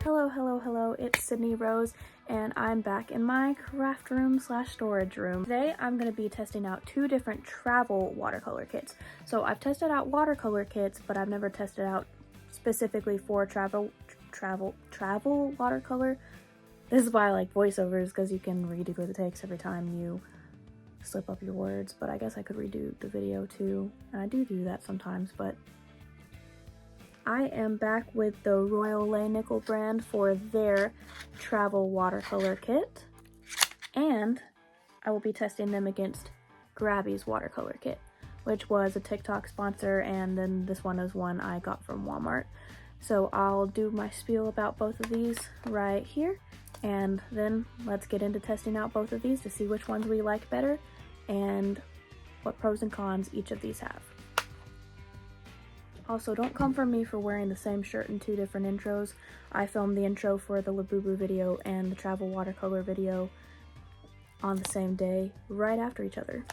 Hello, hello, hello, it's Sydney Rose, and I'm back in my craft room slash storage room. Today, I'm going to be testing out two different travel watercolor kits. So I've tested out watercolor kits, but I've never tested out specifically for travel watercolor. This is why I like voiceovers, because you can redo the takes every time you slip up your words, but I guess I could redo the video too, and I do that sometimes, but I am back with the Royal Langnickel brand for their travel watercolor kit, and I will be testing them against Grabbie's watercolor kit, which was a TikTok sponsor, and then this one is one I got from Walmart. So I'll do my spiel about both of these right here, and then let's get into testing out both of these to see which ones we like better and what pros and cons each of these have. Also, don't come for me for wearing the same shirt in two different intros. I filmed the intro for the Labubu video and the travel watercolor video on the same day, right after each other.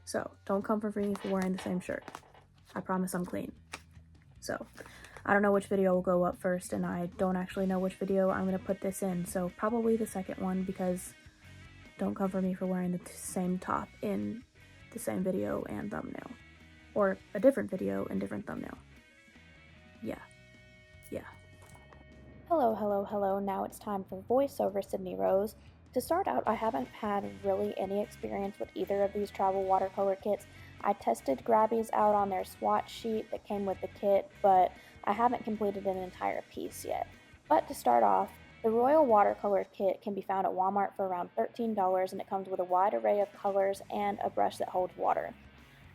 So, don't come for me for wearing the same shirt. I promise I'm clean. So, I don't know which video will go up first, and I don't actually know which video I'm going to put this in, so probably the second one, because don't come for me for wearing the same top in the same video and thumbnail. Or a different video and different thumbnail. Yeah. Hello, hello, hello. Now it's time for voiceover Sydney Rose. To start out, I haven't had really any experience with either of these travel watercolor kits. I tested Grabbie's out on their swatch sheet that came with the kit, but I haven't completed an entire piece yet. But to start off, the Royal Watercolor Kit can be found at Walmart for around $13, and it comes with a wide array of colors and a brush that holds water.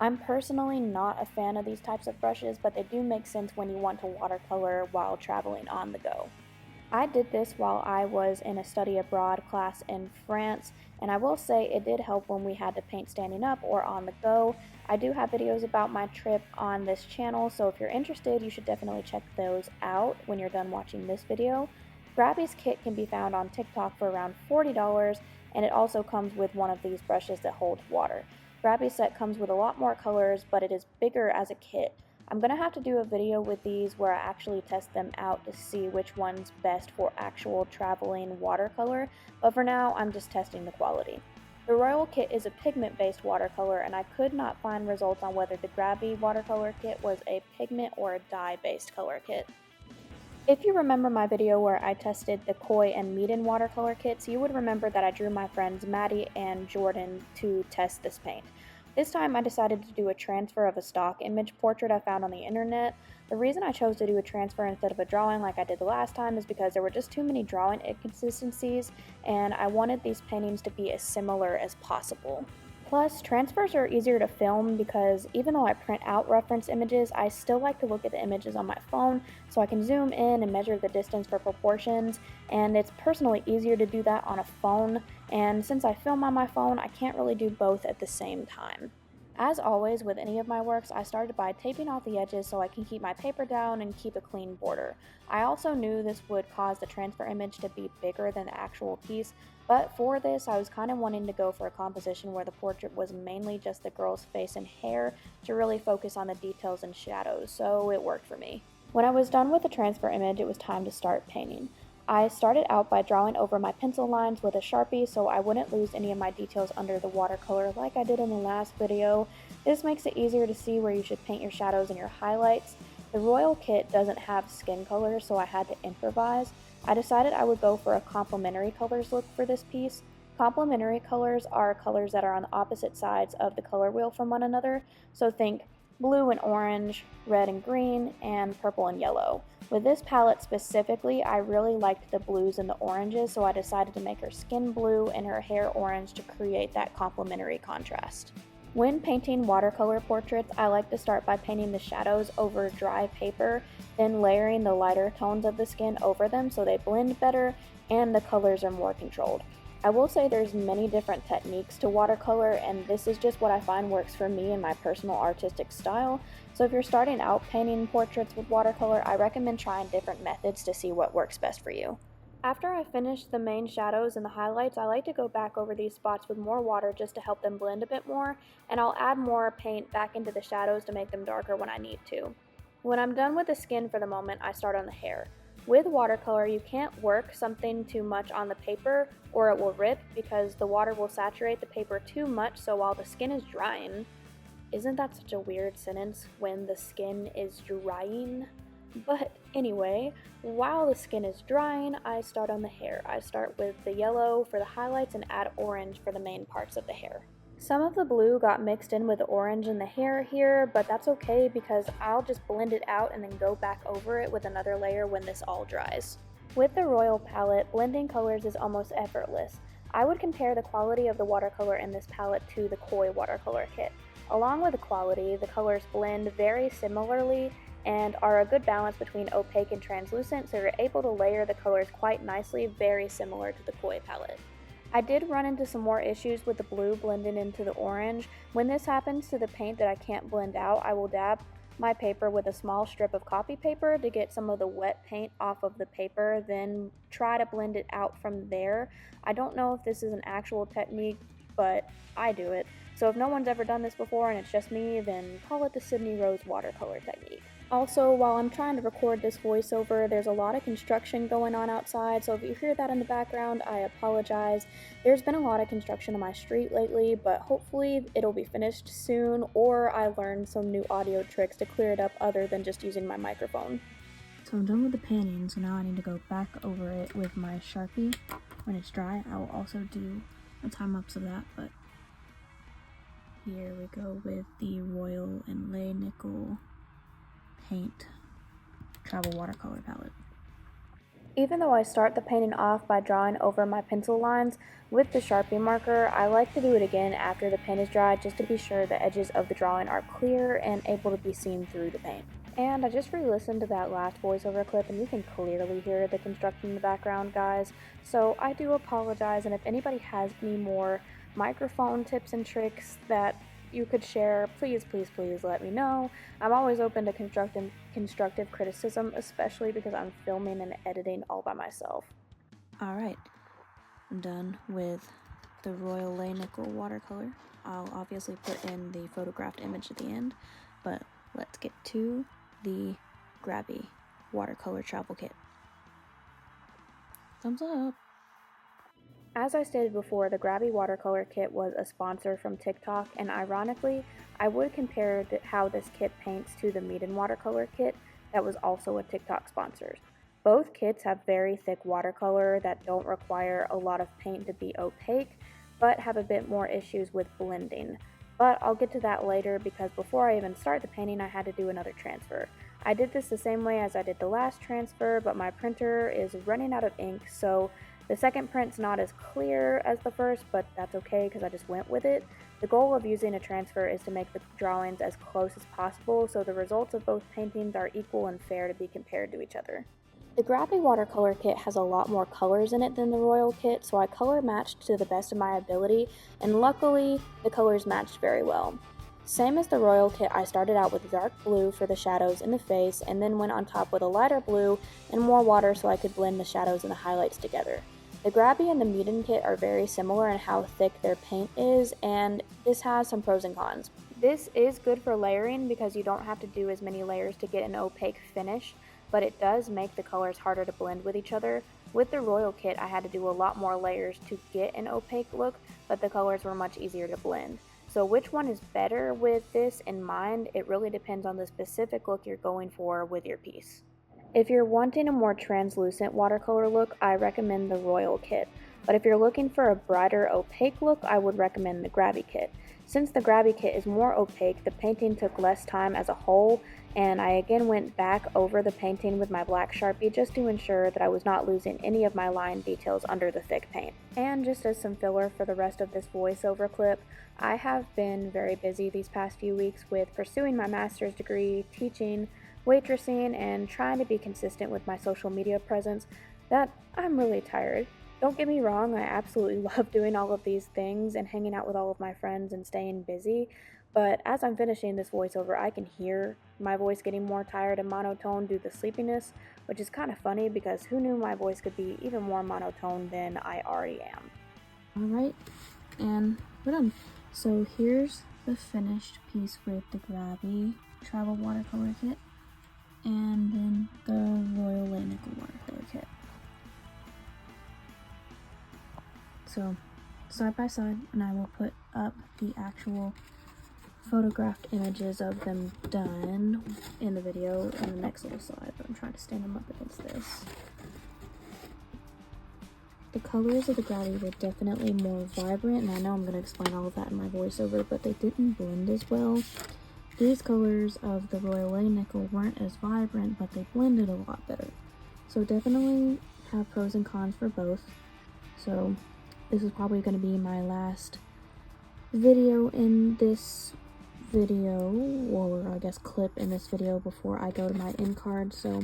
I'm personally not a fan of these types of brushes, but they do make sense when you want to watercolor while traveling on the go. I did this while I was in a study abroad class in France, and I will say it did help when we had to paint standing up or on the go. I do have videos about my trip on this channel, so if you're interested, you should definitely check those out when you're done watching this video. Grabbie's kit can be found on TikTok for around $40, and it also comes with one of these brushes that holds water. Grabbie's set comes with a lot more colors, but it is bigger as a kit. I'm going to have to do a video with these where I actually test them out to see which one's best for actual traveling watercolor, but for now I'm just testing the quality. The Royal kit is a pigment-based watercolor, and I could not find results on whether the Grabbie watercolor kit was a pigment or a dye-based color kit. If you remember my video where I tested the Koi and Meeden watercolor kits, you would remember that I drew my friends Maddie and Jordan to test this paint. This time I decided to do a transfer of a stock image portrait I found on the internet. The reason I chose to do a transfer instead of a drawing like I did the last time is because there were just too many drawing inconsistencies, and I wanted these paintings to be as similar as possible. Plus, transfers are easier to film because even though I print out reference images, I still like to look at the images on my phone so I can zoom in and measure the distance for proportions, and it's personally easier to do that on a phone, and since I film on my phone, I can't really do both at the same time. As always with any of my works, I started by taping off the edges so I can keep my paper down and keep a clean border. I also knew this would cause the transfer image to be bigger than the actual piece, but for this I was kind of wanting to go for a composition where the portrait was mainly just the girl's face and hair to really focus on the details and shadows, so it worked for me. When I was done with the transfer image, it was time to start painting. I started out by drawing over my pencil lines with a Sharpie so I wouldn't lose any of my details under the watercolor like I did in the last video. This makes it easier to see where you should paint your shadows and your highlights. The Royal kit doesn't have skin colors, so I had to improvise. I decided I would go for a complementary colors look for this piece. Complementary colors are colors that are on the opposite sides of the color wheel from one another, so think blue and orange, red and green, and purple and yellow. With this palette specifically, I really liked the blues and the oranges, so I decided to make her skin blue and her hair orange to create that complementary contrast. When painting watercolor portraits, I like to start by painting the shadows over dry paper, then layering the lighter tones of the skin over them so they blend better and the colors are more controlled. I will say there's many different techniques to watercolor, and this is just what I find works for me and my personal artistic style. So if you're starting out painting portraits with watercolor, I recommend trying different methods to see what works best for you. After I finish the main shadows and the highlights, I like to go back over these spots with more water just to help them blend a bit more, and I'll add more paint back into the shadows to make them darker when I need to. When I'm done with the skin for the moment, I start on the hair. With watercolor, you can't work something too much on the paper or it will rip because the water will saturate the paper too much, so while the skin is drying, isn't that such a weird sentence, when the skin is drying? But anyway, while the skin is drying, I start on the hair. I start with the yellow for the highlights and add orange for the main parts of the hair. Some of the blue got mixed in with the orange in the hair here, but that's okay because I'll just blend it out and then go back over it with another layer when this all dries. With the Royal palette, blending colors is almost effortless. I would compare the quality of the watercolor in this palette to the Koi watercolor kit. Along with the quality, the colors blend very similarly and are a good balance between opaque and translucent, so you're able to layer the colors quite nicely, very similar to the Koi palette. I did run into some more issues with the blue blending into the orange. When this happens to the paint that I can't blend out, I will dab my paper with a small strip of copy paper to get some of the wet paint off of the paper, then try to blend it out from there. I don't know if this is an actual technique, but I do it. So if no one's ever done this before and it's just me, then call it the Sydney Rose watercolor technique. Also, while I'm trying to record this voiceover, there's a lot of construction going on outside, so if you hear that in the background, I apologize. There's been a lot of construction on my street lately, but hopefully it'll be finished soon, or I learned some new audio tricks to clear it up other than just using my microphone. So I'm done with the painting, so now I need to go back over it with my Sharpie. When it's dry, I will also do a time-lapse of that, but here we go with the Royal and Langnickel Paint Travel Watercolor palette. Even though I start the painting off by drawing over my pencil lines with the Sharpie marker, I like to do it again after the paint is dry just to be sure the edges of the drawing are clear and able to be seen through the paint. And I just re-listened to that last voiceover clip and you can clearly hear the construction in the background, guys. So I do apologize, and if anybody has any more microphone tips and tricks that you could share, please let me know. I'm always open to constructive criticism, especially because I'm filming and editing all by myself. Alright, I'm done with the Royal Langnickel watercolor. I'll obviously put in the photographed image at the end, but let's get to the Grabbie watercolor travel kit. Thumbs up! As I stated before, the Grabbie watercolor kit was a sponsor from TikTok, and ironically, I would compare how this kit paints to the Meeden watercolor kit that was also a TikTok sponsor. Both kits have very thick watercolor that don't require a lot of paint to be opaque, but have a bit more issues with blending. But I'll get to that later because before I even start the painting, I had to do another transfer. I did this the same way as I did the last transfer, but my printer is running out of ink, so the second print's not as clear as the first, but that's okay because I just went with it. The goal of using a transfer is to make the drawings as close as possible so the results of both paintings are equal and fair to be compared to each other. The Grabbie watercolor kit has a lot more colors in it than the Royal kit, so I color matched to the best of my ability, and luckily the colors matched very well. Same as the Royal kit, I started out with dark blue for the shadows in the face and then went on top with a lighter blue and more water so I could blend the shadows and the highlights together. The Grabbie and the Meeden kit are very similar in how thick their paint is, and this has some pros and cons. This is good for layering because you don't have to do as many layers to get an opaque finish, but it does make the colors harder to blend with each other. With the Royal kit, I had to do a lot more layers to get an opaque look, but the colors were much easier to blend. So which one is better with this in mind? It really depends on the specific look you're going for with your piece. If you're wanting a more translucent watercolor look, I recommend the Royal kit. But if you're looking for a brighter opaque look, I would recommend the Grabbie kit. Since the Grabbie kit is more opaque, the painting took less time as a whole, and I again went back over the painting with my black Sharpie just to ensure that I was not losing any of my line details under the thick paint. And just as some filler for the rest of this voiceover clip, I have been very busy these past few weeks with pursuing my master's degree, teaching, waitressing, and trying to be consistent with my social media presence that I'm really tired. Don't get me wrong, I absolutely love doing all of these things and hanging out with all of my friends and staying busy, but as I'm finishing this voiceover, I can hear my voice getting more tired and monotone due to sleepiness, which is kind of funny because who knew my voice could be even more monotone than I already am. Alright, and we're done. So here's the finished piece with the Grabbie Travel Watercolor Kit. and then the Royal Langnickel watercolor kit. So side by side, and I will put up the actual photographed images of them done in the video in the next little slide, but I'm trying to stand them up against this. The colors of the Grabbie were definitely more vibrant, and I know I'm going to explain all of that in my voiceover, but they didn't blend as well. These colors of the Royal Langnickel weren't as vibrant, but they blended a lot better. So definitely have pros and cons for both. So this is probably going to be my last video in this video, or I guess clip in this video before I go to my end card. So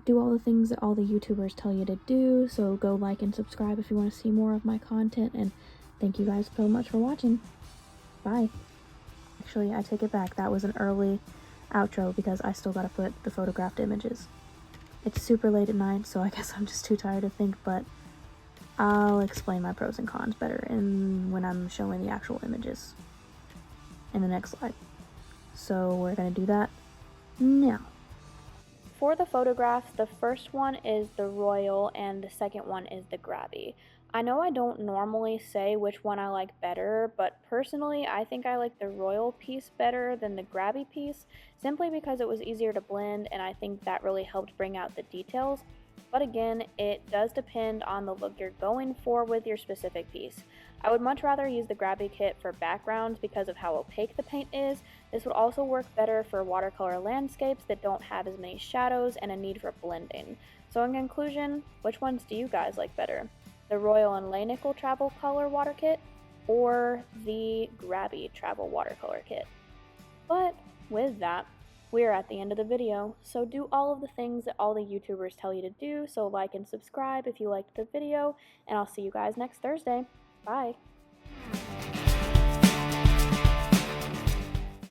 do all the things that all the YouTubers tell you to do. So go like and subscribe if you want to see more of my content, and thank you guys so much for watching. Bye. Actually, I take it back. That was an early outro because I still gotta put the photographed images. It's super late at night, so I guess I'm just too tired to think, but I'll explain my pros and cons better when I'm showing the actual images in the next slide. So we're gonna do that now. For the photographs, the first one is the Royal and the second one is the Grabbie. I know I don't normally say which one I like better, but personally I think I like the Royal piece better than the Grabbie piece, simply because it was easier to blend and I think that really helped bring out the details. But again, it does depend on the look you're going for with your specific piece. I would much rather use the Grabbie kit for backgrounds because of how opaque the paint is. This would also work better for watercolor landscapes that don't have as many shadows and a need for blending. So in conclusion, which ones do you guys like better? The Royal and Langnickel Travel Color Water Kit or the Grabbie Travel Watercolor Kit? But with that, we're at the end of the video, so do all of the things that all the YouTubers tell you to do. So like and subscribe if you liked the video, and I'll see you guys next Thursday. Bye!